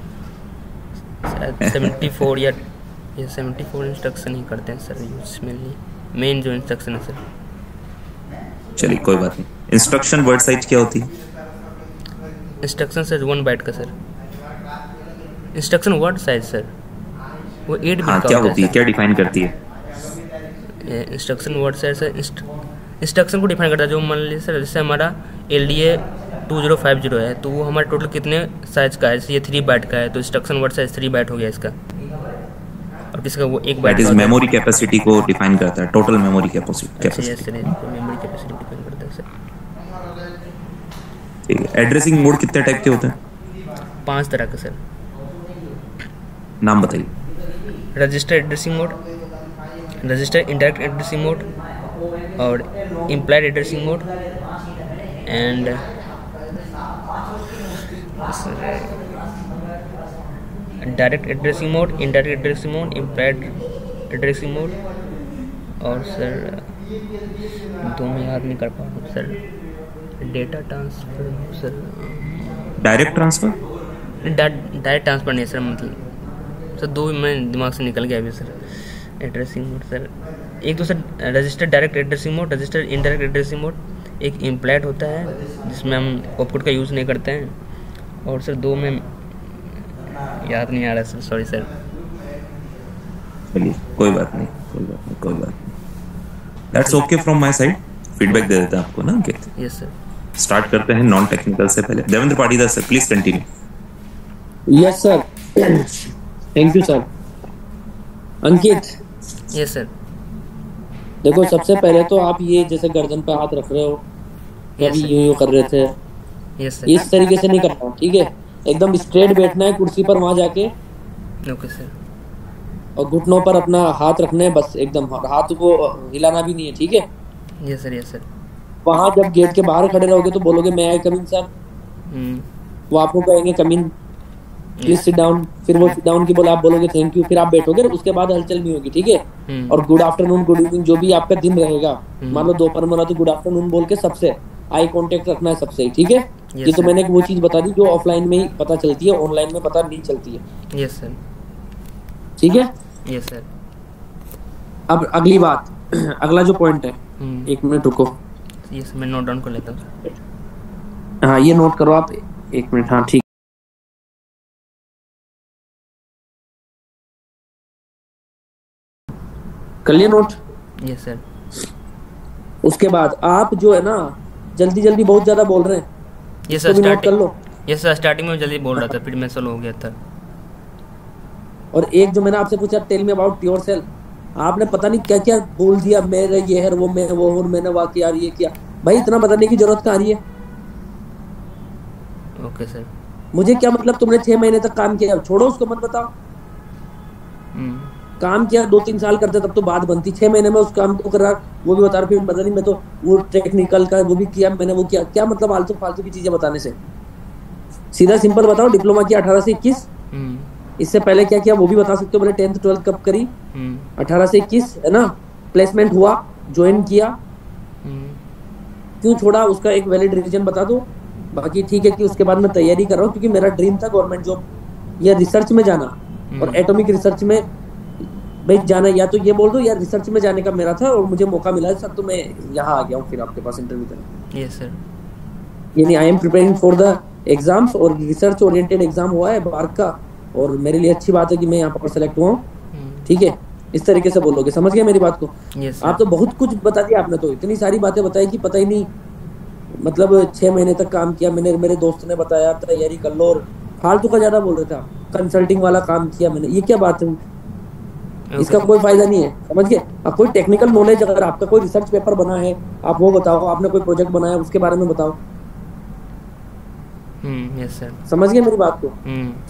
Speaker 2: शायद 74 या 74 इंस्ट्रक्शन ही करते हैं सर यूज मेनली, मेन जो इंस्ट्रक्शन है सर।
Speaker 4: चलिए कोई बात नहीं। इंस्ट्रक्शन वर्ड साइज क्या होती है?
Speaker 2: इंस्ट्रक्शन सर 1 बाइट का sir. Instruction word size sir वो 8 बिट
Speaker 4: हाँ
Speaker 2: का
Speaker 4: क्या
Speaker 2: होता
Speaker 4: होती है, क्या डिफाइन करती है?
Speaker 2: Instruction word size sir instruction को डिफाइन करता है, जो मान लीजिए सर जैसे हमारा LDA 2050 है, तो वो हमारा टोटल कितने साइज का है, जैसे ये 3 बाइट का है, तो इंस्ट्रक्शन वर्ड साइज 3 बाइट हो गया इसका, और किसका वो 1 बाइट का।
Speaker 4: मेमोरी कैपेसिटी को डिफाइन करता है, टोटल मेमोरी कैपेसिटी।
Speaker 2: अच्छा yes sir, memory capacity define करता है सर।
Speaker 4: ठीक है। एड्रेसिंग मोड कितने टाइप के होते हैं?
Speaker 2: 5 तरह का सर।
Speaker 4: नाम बताइए।
Speaker 2: Register addressing mode, register indirect addressing mode, और implied addressing mode, and direct addressing mode, indirect addressing mode, implied addressing mode, और सर 2 में याद नहीं कर पा रहा हूँ sir. Data transfer sir,
Speaker 4: direct transfer?
Speaker 2: Direct transfer नहीं सर, मतलब सर 2 मैं दिमाग से निकल गया अभी सर। एड्रेसिंग मोड सर एक तो sir register direct addressing mode, register indirect addressing mode, एक इम्प्लाइड होता है जिसमें हम ऑपकोड का यूज़ नहीं करते हैं, और सर 2 में याद नहीं आ रहा सर, सॉरी सर।
Speaker 4: चलिए कोई बात नहीं, that's okay from my side. Feedback दे देते हैं आपको ना अंकित।
Speaker 2: Yes sir.
Speaker 4: स्टार्ट करते हैं नॉन टेक्निकल से पहले। Devendra Patidar sir please continue.
Speaker 1: Yes sir, thank you sir. Ankit.
Speaker 2: Yes sir.
Speaker 1: देखो सबसे पहले तो आप ये जैसे गर्दन पे हाथ रख रहे हो, अभी यूं कर रहे थे,
Speaker 2: यस सर।
Speaker 1: इस तरीके से नहीं करना, ठीक है? एकदम स्ट्रेट बैठना है कुर्सी पर, वहां जाके
Speaker 2: ओके सर।
Speaker 1: और घुटनों पर अपना हाथ रखना है बस, एकदम हाथ को हिलाना भी नहीं है, ठीक है?
Speaker 2: Yes sir. Yes sir.
Speaker 1: वहां जब गेट के बाहर खड़े रहोगे तो बोलोगे मैं आई कम इन सर, वो आपको कहेंगे कम इन, प्लीज सिट डाउन, फिर वो सिट डाउन की बोला आप बोलोगे थैंक यू, फिर आप बैठोगे, उसके बाद हलचल नहीं होगी, ठीक है? और गुड आफ्टरनून, गुड इवनिंग, जो भी आपका दिन रहेगा, मान लो दोपहर में तो गुड आफ्टरनून बोल के सबसे आई कांटेक्ट रखना है सबसे, ठीक है? ये तो मैंने वो चीज बता दी जो ऑफलाइन में ही पता चलती है, ऑनलाइन में पता नहीं चलती है।
Speaker 2: Yes sir.
Speaker 1: ठीक है।
Speaker 2: Yes sir.
Speaker 1: अब अगली बात, अगला जो पॉइंट है, एक मिनट रुको।
Speaker 2: यस मैं नोट डाउन कर लेता हूँ।
Speaker 1: हाँ ये नोट करो आप, एक मिनट। हाँ ठीक, कर लिया नोट।
Speaker 2: Yes sir.
Speaker 1: उसके बाद आप जो है ना जल्दी जल्दी बहुत ज्यादा बोल रहे हैं,
Speaker 2: यस सर।
Speaker 1: तो भी नोट कर लो।
Speaker 2: यस सर, स्टार्टिंग में जल्दी बोल रहा था, फिर मैं स्लो हो गया था।
Speaker 1: और एक जो मैंने आपसे पूछा टेल मी अबाउट योरसेल्फ, आपने पता नहीं क्या क्या बोल दिया, मेरे ये है, वो मैं वो हूँ, मैंने वाह किया, ये किया। भाई इतना बताने की जरूरत कहाँ रही है?
Speaker 2: Okay sir.
Speaker 1: मुझे क्या मतलब, तुमने 6 महीने तक काम किया, छोड़ो उसको, मत बताओ। काम किया 2-3 साल करते तब तो बात बनती, 6 महीने में उस काम को करा, वो भी बता रहा, फिर पता नहीं मैं तो वो टेक्निकल का वो भी किया मैंने, वो किया। क्या मतलब आलतू फालतू की चीजें बताने से? सीधा सिंपल बताओ, डिप्लोमा किया 18 से 21, इससे पहले क्या किया वो भी बता सकते हो। बोले 10th 12th कब करी? 18 से 21 है ना। प्लेसमेंट हुआ, ज्वाइन किया, क्यों छोड़ा, उसका एक वैलिड रीजन बता दो। बाकी ठीक है कि उसके बाद मैं तैयारी कर रहा हूँ, क्योंकि मेरा ड्रीम था गवर्नमेंट जॉब या रिसर्च में जाना, और एटॉमिक रिसर्च में भाई जाना, या तो ये बोल दो या रिसर्च में जाने का मेरा था, और मुझे मौका मिला सर, तो मैं यहाँ आ गया हूँ फिर आपके पास इंटरव्यू देने।
Speaker 2: Yes sir.
Speaker 1: यानी I am preparing for the exams, और रिसर्च ओरिएंटेड एग्जाम हुआ है बार्क का, और मेरे लिए अच्छी बात है कि मैं यहाँ पर सेलेक्ट हुआ हूँ। ठीक है, इस तरीके से बोलोगे, समझ गए मेरी बात को?
Speaker 2: yes,
Speaker 1: आप तो बहुत कुछ बता दिया आपने, तो इतनी सारी बातें बताई कि पता ही नहीं। मतलब 6 महीने तक काम किया मैंने, मेरे दोस्त ने बताया तैयारी कर लो, और फालतू का ज्यादा बोल रहे थे। कंसल्टिंग वाला काम किया मैंने, ये क्या बात है? इसका कोई फायदा नहीं है, समझ गए? अब कोई टेक्निकल नॉलेज, अगर आपका कोई रिसर्च पेपर बना है आप वो बताओ, आपने कोई प्रोजेक्ट बनाया उसके बारे में बताओ।
Speaker 2: Yes sir.
Speaker 1: समझ गए मेरी बात को?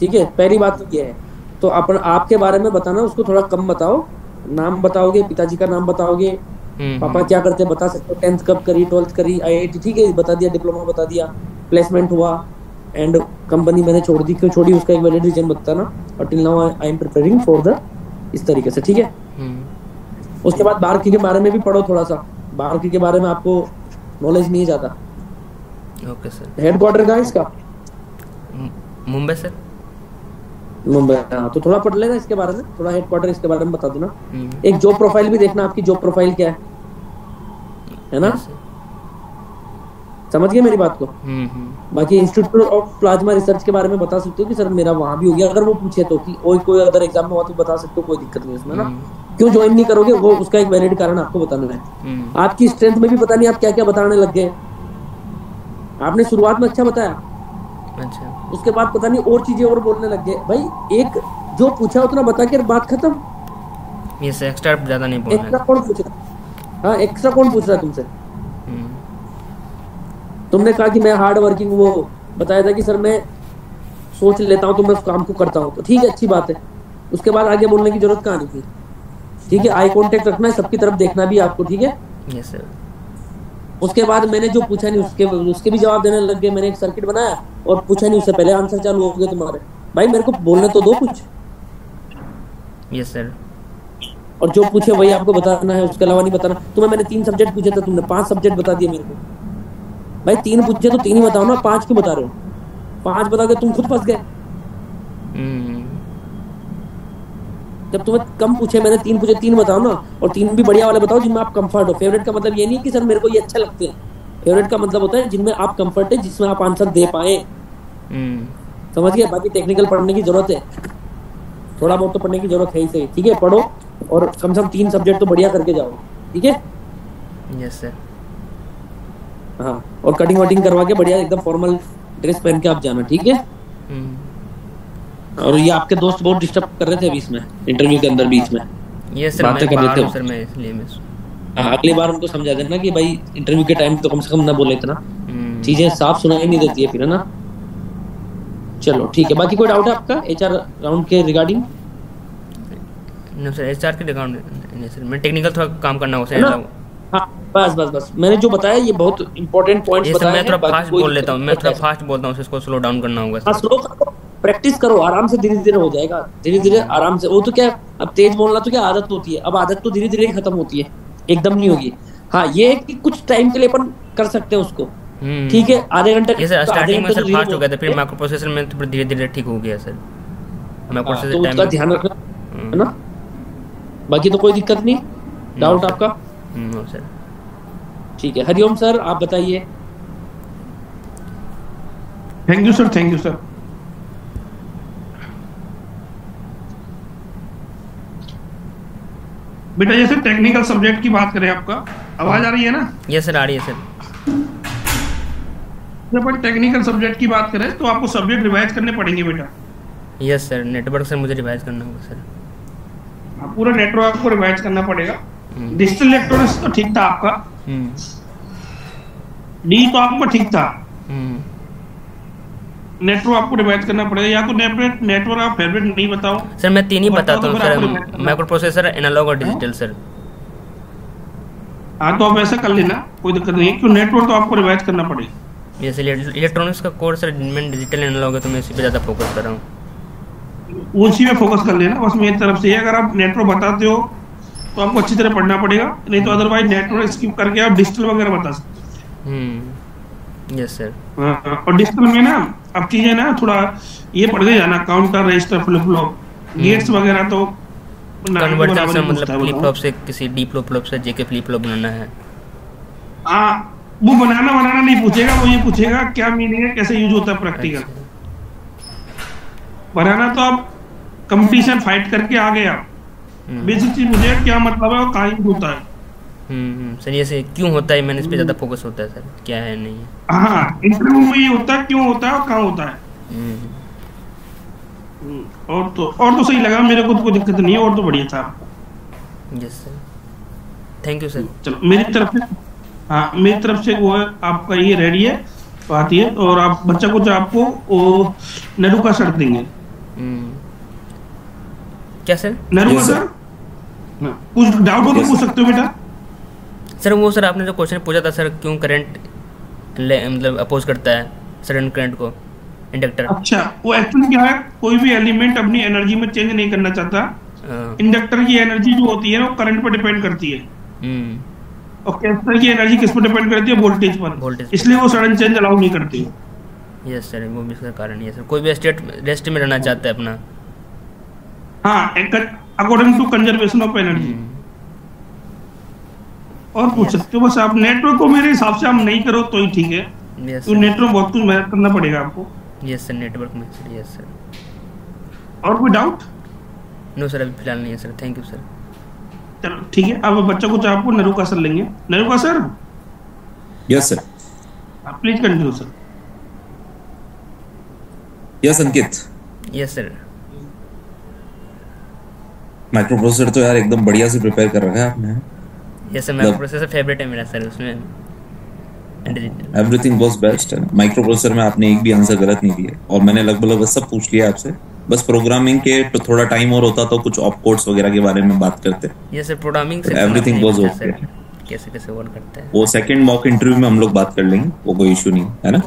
Speaker 1: ठीक है, पहली बात तो ये है। तो अपन आपके बारे में बताना उसको थोड़ा कम बताओ, नाम बताओगे, पिताजी का नाम बताओगे, पापा क्या करते बता सकते हो, 10th कब करी, 12th करी, IIT ठीक है बता दिया, डिप्लोमा बता दिया, प्लेसमेंट हुआ, एंड कंपनी मैंने छोड़ दी, क्यों छोड़ी उसका एक वैलिड रीजन बताना, और till now I am preparing for the, इस तरीके से। ठीक है। उसके बाद बार्क के बारे में भी पढ़ो थोड़ा सा, बार्क के बारे में आपको नॉलेज नहीं ज्यादा।
Speaker 2: Okay sir.
Speaker 1: हेडक्वार्टर का इसका
Speaker 2: मुंबई सर।
Speaker 1: मुंबई, हाँ तो थोड़ा पढ़ लेना इसके बारे में, थोड़ा हेडक्वार्टर इसके बारे में बता दो ना। एक जॉब प्रोफाइल भी देखना, आपकी जॉब प्रोफाइल क्या है ना? समझ गए मेरी बात को? बाकी इंस्टीट्यूट ऑफ प्लाज्मा रिसर्च के बारे में बता सकते हो कि सर मेरा वहां भी हो गया, अगर वो पूछे तो, कि कोई अदर एग्जाम में हुआ तो बता सकते हो, कोई दिक्कत नहीं उसमें ना। क्यों ज्वाइन नहीं करोगे वो उसका एक वैलिड कारण आपको बताना है। आपकी स्ट्रेंथ में भी पता नहीं आप क्या क्या बताने लग गए। आपने शुरुआत में अच्छा बताया,
Speaker 2: अच्छा,
Speaker 1: उसके बाद पता नहीं और चीजें और बोलने लग गए। भाई एक जो पूछा उतना बता के बात खत्म।
Speaker 2: ये से एक्स्ट्रा ज्यादा नहीं बोलना।
Speaker 1: एक्स्ट्रा कौन पूछ रहा? हाँ एक्स्ट्रा कौन पूछ रहा है तुमसे? तुमने कहा कि मैं हार्ड वर्किंग, वो बताया था कि सर मैं सोच लेता हूँ तो मैं उस काम को करता हूँ, तो ठीक है अच्छी बात है। उसके बाद आगे बोलने की जरूरत कहाँ नहीं थी। ठीक है, आई कांटेक्ट रखना है, सबकी तरफ देखना भी आपको। ठीक है।
Speaker 2: Yes sir.
Speaker 1: उसके बाद मैंने जो पूछा नहीं उसके भी जवाब देने लग गए। मैंने एक सर्किट बनाया और पूछा नहीं, उससे पहले आंसर चालू हो गए तुम्हारे। भाई मेरे को बोलने तो दो कुछ।
Speaker 2: Yes sir.
Speaker 1: और जो पूछे वही आपको बताना है, उसके अलावा नहीं बताना। तुम्हें मैंने 3 सब्जेक्ट पूछे थे, तुमने 5 सब्जेक्ट बता दिए मेरे को। भाई 3 पूछे तो 3 ही बताओ ना, 5 क्यों बता रहे हो? 5 बता के तुम खुद फंस गए। जब तुम्हें कम पूछे, मैंने 3 पूछे, 3 बताओ ना, और 3 भी बढ़िया वाले बताओ जिनमें आप कंफर्ट हो। फेवरेट का मतलब ये नहीं कि सर मेरे को ये अच्छा लगते हैं। फेवरेट का मतलब होता है जिनमें आप कंफर्ट है, जिसमें आप आंसर दे पाए। समझ गए? बाकी टेक्निकल पढ़ने की जरूरत है, थोड़ा बहुत तो पढ़ने की जरूरत है ही सही। ठीक है, पढ़ो और कम से कम 3 सब्जेक्ट तो बढ़िया करके जाओ। ठीक है।
Speaker 2: Yes sir.
Speaker 1: हाँ, और कटिंग वटिंग करवा के बढ़िया एकदम फॉर्मल ड्रेस पहन के आप जाना। ठीक है। और ये आपके दोस्त बहुत डिस्टर्ब कर रहे थे बीच में, इंटरव्यू के अंदर बीच में
Speaker 2: ये सर
Speaker 1: बातें कर रहे थे
Speaker 2: सर, मैं इसलिए मैं
Speaker 1: अगली बार उनको समझा देना कि भाई इंटरव्यू के टाइम तो कम से कम ना बोले इतना, चीजें साफ सुनाई नहीं देती है फिर, है ना। चलो ठीक है, बाकी कोई डाउट है आपका एचआर राउंड के रिगार्डिंग?
Speaker 2: नहीं सर, एचआर के रिगार्डिंग नहीं सर, मैं टेक्निकल थोड़ा काम करना होगा सर।
Speaker 1: हाँ बस मैंने जो बताया ये बहुत इंपॉर्टेंट पॉइंट्स बताए हैं।
Speaker 2: मैं थोड़ा फास्ट बोल लेता हूँ, मैं थोड़ा फास्ट बोलता हूँ, इसको स्लो डाउन करना होगा।
Speaker 1: स्लो करो, प्रैक्टिस करो, आराम से धीरे धीरे हो जाएगा, धीरे धीरे आराम से। वो तो क्या, अब तेज बोलना तो क्या आदत होती है, अब आदत तो धीरे धीरे खत्म होती है, एकदम नहीं होगी। हाँ ये है कि कुछ टाइम के लिए अपन कर सकते हैं उसको, ठीक है, आधे घंटे
Speaker 2: ये सर स्टार्टिंग में
Speaker 1: तो
Speaker 2: सर
Speaker 1: धीरे
Speaker 2: फास्ट हो गया था, फिर
Speaker 1: बोलते हैं।
Speaker 2: माइक्रो प्रोसेसर में तो धीरे धीरे ठीक हो गया सर। माइक्रो
Speaker 1: हाँ, तो
Speaker 2: प्रोसेसर
Speaker 1: उसका
Speaker 2: टाइम।
Speaker 1: ध्यान रखना है ना। बाकी तो कोई दिक्कत नहीं, डाउट आपका?
Speaker 2: No sir.
Speaker 1: ठीक है, हरिओम सर आप बताइए।
Speaker 3: Thank you sir, thank you sir. बेटा जैसे टेक्निकल सब्जेक्ट की बात करें, आपका आवाज आ रही है ना?
Speaker 2: यस सर, आ रही है सर।
Speaker 3: जब अपन टेक्निकल सब्जेक्ट की बात करें तो आपको सब्जेक्ट रिवाइज करने पड़ेंगे बेटा।
Speaker 2: यस सर, नेटवर्क सर मुझे रिवाइज करना होगा सर।
Speaker 3: पूरा नेटवर्क आपको रिवाइज करना पड़ेगा। डिजिटल इलेक्ट्रॉनिक्स तो ठीक था आपका, डी तो आपका ठीक था, नेटवर्क आपको रिवाइज करना पड़ेगा। या तो नेटवर्क आप फेवरेट नहीं बताओ
Speaker 2: सर। मैं तीन ही बताता हूँ सर,
Speaker 3: आपको
Speaker 2: माइक्रो प्रोसेसर, एनालॉग और डिजिटल सर।
Speaker 3: हाँ तो आप ऐसा कर लेना, कोई दिक्कत नहीं है, क्यों नेटवर्क तो आपको रिवाइज करना पड़ेगा।
Speaker 2: जैसे इलेक्ट्रॉनिक्स का कोर्स सर जिनमें डिजिटल एनालॉग है, तो मैं इसी पे ज़्यादा फोकस कर रहा हूँ।
Speaker 3: उसी में फोकस कर लेना बस मेरी तरफ से। अगर आप नेटवर्क बताते हो तो आपको अच्छी तरह पढ़ना पड़ेगा, नहीं तो अदरवाइज नेटवर्क स्किप करके आप डिजिटल वगैरह बता सकते
Speaker 2: हैं। Yes sir.
Speaker 3: और डिजिटल में ना अब चीजें ना थोड़ा ये पढ़ के जाना, counter, register, flip flop, gates वगैरह तो
Speaker 2: कन्वर्टर से मतलब फ्लिप फ्लॉप से किसी डी फ्लिप फ्लॉप से जेके फ्लिप फ्लॉप बनाना है।
Speaker 3: वो बनाना नहीं पूछेगा, वो ये पूछेगा क्या मीनिंग है, कैसे यूज होता है प्रैक्टिकल। बनाना तो आप कंपटीशन फाइट करके आ गए आप, बेसिक चीज मुझे क्या मतलब है और कहाँ यूज होता है।
Speaker 2: सर ये से क्यों होता है, मैंने इस पे ज्यादा फोकस होता है सर, क्या है नहीं है।
Speaker 3: हाँ, इंटरव्यू में ये होता है क्यों होता है और कहाँ होता है। और तो सही लगा मेरे को, तो कोई दिक्कत नहीं है, और तो बढ़िया था आपका।
Speaker 2: Yes sir, thank you sir.
Speaker 3: चलो मेरी तरफ से, हाँ मेरी तरफ से वो है आपका ये रेडी है, बात ये। और आप बच्चा को जो आपको वो नरू का शर्ट देंगे।
Speaker 2: क्या सर?
Speaker 3: नरू का सर, कुछ डाउट हो तो पूछ सकते हो बेटा।
Speaker 2: सर वो सर आपने जो क्वेश्चन पूछा था सर, क्यों करंट मतलब अपोज करता है सडन करंट को इंडक्टर। अच्छा,
Speaker 3: वो एक्चुअली क्या है, कोई भी एलिमेंट अपनी एनर्जी में चेंज नहीं करना चाहता। इंडक्टर की एनर्जी जो होती है ना वो करंट पर डिपेंड करती है, और कैपेसिटर की एनर्जी किस पर डिपेंड करती है, वोल्टेज पर। इसलिए वो सडन चेंज अलाउ नहीं करती।
Speaker 2: यस सर, वो भी इसका कारण है सर। कोई भी स्टेट रेस्ट में रहना चाहता है अपना,
Speaker 3: हाँ, according to conservation of energy. और पूछ सकते हो बस आप। नेटवर्क को मेरे हिसाब से आप नहीं करो तो ही ठीक है, तो नेटवर्क बहुत कुछ मेहनत करना पड़ेगा आपको।
Speaker 2: यस सर, नेटवर्क में सर। Yes sir.
Speaker 3: और कोई डाउट?
Speaker 2: नो सर, अभी फिलहाल नहीं है सर। Thank you sir.
Speaker 3: चलो ठीक है, अब बच्चा को आपको नरू का सर लेंगे। नरू का sir.
Speaker 4: Yes sir.
Speaker 3: Please continue sir.
Speaker 4: Yes Ankit.
Speaker 2: Yes sir.
Speaker 4: Micro processor तो यार एकदम बढ़िया से प्रिपेयर कर रखा है आपने।
Speaker 2: Yes sir, micro processor favourite है मेरा सर, उसमें
Speaker 4: एवरीथिंग वाज बेस्ट है। माइक्रो प्रोसेसर में आपने एक भी आंसर गलत नहीं दिया, और मैंने लगभग सब पूछ लिया आपसे। बस प्रोग्रामिंग के तो थोड़ा टाइम और होता तो कुछ ऑप कोड्स वगैरह के बारे में बात करते।
Speaker 2: यस सर, प्रोग्रामिंग से
Speaker 4: एवरीथिंग वाज ओके।
Speaker 2: कैसे वर्क करता है
Speaker 4: वो सेकंड मॉक इंटरव्यू में हम लोग बात कर लेंगे, वो कोई इशू नहीं है ना,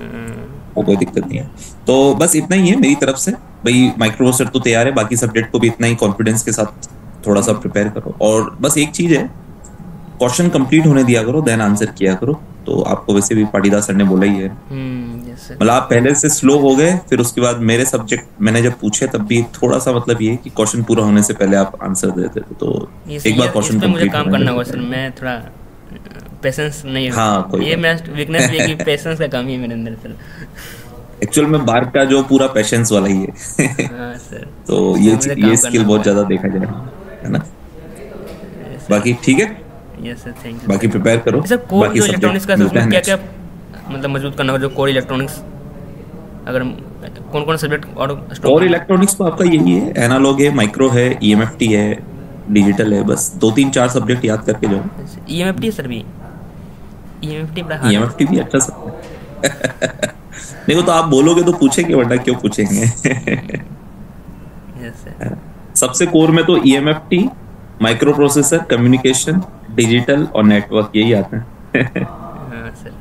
Speaker 4: वो कोई दिक्कत नहीं है। तो बस इतना ही है मेरी तरफ से भाई। माइक्रो प्रोसेसर तो तैयार है, बाकी सब्जेक्ट को भी इतना ही कॉन्फिडेंस के साथ थोड़ा सा प्रिपेयर करो। और बस एक चीज है, क्वेश्चन कंप्लीट होने दिया करो, देन आंसर किया करो। तो आपको वैसे भी पाटीदार सर ने बोला ही है, मतलब आप पहले से स्लो हो गए, फिर उसके बाद मेरे सब्जेक्ट मैंने जब पूछे तब भी थोड़ा सा मतलब ये कि क्वेश्चन पूरा होने से पहले आप आंसर देते थे। तो एक बार क्वेश्चन कंप्लीट
Speaker 2: मुझे काम करना होगा सर। मैं थोड़ा पेशेंस नहीं है।
Speaker 4: हाँ,
Speaker 2: ये मेरा वीकनेस है कि पेशेंस का कमी है मेरे अंदर सर।
Speaker 4: एक्चुअल में बार का जो पूरा पेशेंस वाला ही है।
Speaker 2: हाँ सर।
Speaker 4: तो ये स्किल बहुत ज्यादा देखा जाए, है ना। बाकी ठीक है।
Speaker 2: Yes sir, thank you.
Speaker 4: बाकी प्रिपेयर करो
Speaker 2: सर। कोर जो इलेक्ट्रॉनिक्स का उसमें क्या मतलब मजबूत करना होगा, जो कोर इलेक्ट्रॉनिक्स, अगर कौन सब्जेक्ट और
Speaker 4: कोर इलेक्ट्रॉनिक्स तो आपका यही है, एनालॉग है, माइक्रो है, ईएमएफटी है, डिजिटल है। बस 2-3-4 सब्जेक्ट याद करके जाओ।
Speaker 2: ईएमएफटी सर भी,
Speaker 4: ईएमएफटी भी अच्छा सब देखो, तो आप बोलोगे तो पूछेंगे, वरना क्यों पूछेंगे।
Speaker 2: Yes sir.
Speaker 4: सबसे कोर में तो EMFT, micro processor, communication, digital और नेटवर्क, यही आते हैं।
Speaker 2: हाँ सर।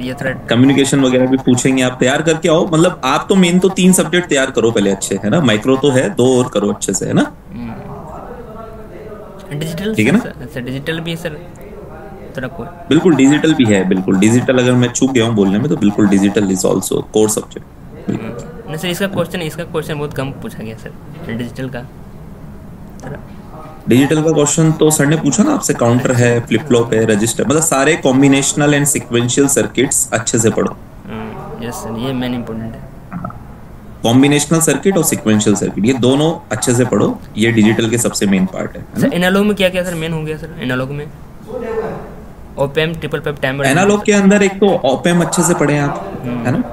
Speaker 2: ये थोड़ा
Speaker 4: कम्युनिकेशन वगैरह भी पूछेंगे, आप तैयार करके आओ। मतलब आप तो मेन तो 3 सब्जेक्ट तैयार करो पहले अच्छे, है ना। माइक्रो तो है, 2 और करो अच्छे से, है ना।
Speaker 2: डिजिटल,
Speaker 4: ठीक है ना
Speaker 2: सर। डिजिटल भी सर तरह कोई
Speaker 4: बिल्कुल डिजिटल भी है, बिल्कुल डिजिटल। अगर मैं चूक गया हूँ बोलने में तो बिल्कुल digital is also core subject.
Speaker 2: नहीं सर, इसका क्वेश्चन बहुत कम पूछा गया सर डिजिटल का।
Speaker 4: डिजिटल का क्वेश्चन तो सर ने पूछा ना आपसे, काउंटर है, फ्लिप फ्लॉप है, रजिस्टर, मतलब सारे कॉम्बिनेशनल एंड सीक्वेंशियल सर्किट्स अच्छे से पढ़ो।
Speaker 2: यस सर, ये मेन इंपॉर्टेंट है।
Speaker 4: कॉम्बिनेशनल सर्किट और सीक्वेंशियल सर्किट ये दोनों अच्छे से पढ़ो, ये डिजिटल के सबसे मेन पार्ट है
Speaker 2: सर एनालॉग में क्या क्या सर मेन हो गया सर? एनालॉग में ओपेम, ट्रिपल पेप, टाइमर।
Speaker 4: एनालॉग के अंदर एक तो ओपेम अच्छे से पढ़े आप, है ना,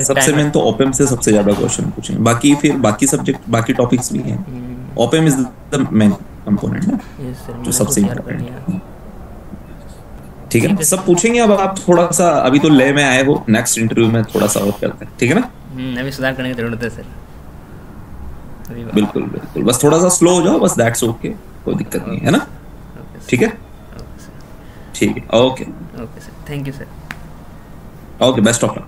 Speaker 4: सबसे मेन तो ओपेम से सबसे ज्यादा क्वेश्चन पूछेंगे। बाकी फिर बाकी सब्जेक्ट, बाकी टॉपिक्स भी हैं। Op-amp is the main component ना, जो सबसे इम्पोर्टेंट है। ठीक है, सब पूछेंगे। अब आप थोड़ा सा अभी तो ले में आए हो, नेक्स्ट इंटरव्यू में थोड़ा सा और करते हैं, ठीक है ना?
Speaker 2: अभी सुधार करने की जरूरत है सर।
Speaker 4: बिल्कुल बिल्कुल, बस थोड़ा सा स्लो हो जाओ बस, दैट्स ओके, कोई दिक्कत नहीं है ना? ठीक है, ठीक है, okay
Speaker 2: sir, thank you sir.
Speaker 4: Okay, best of luck.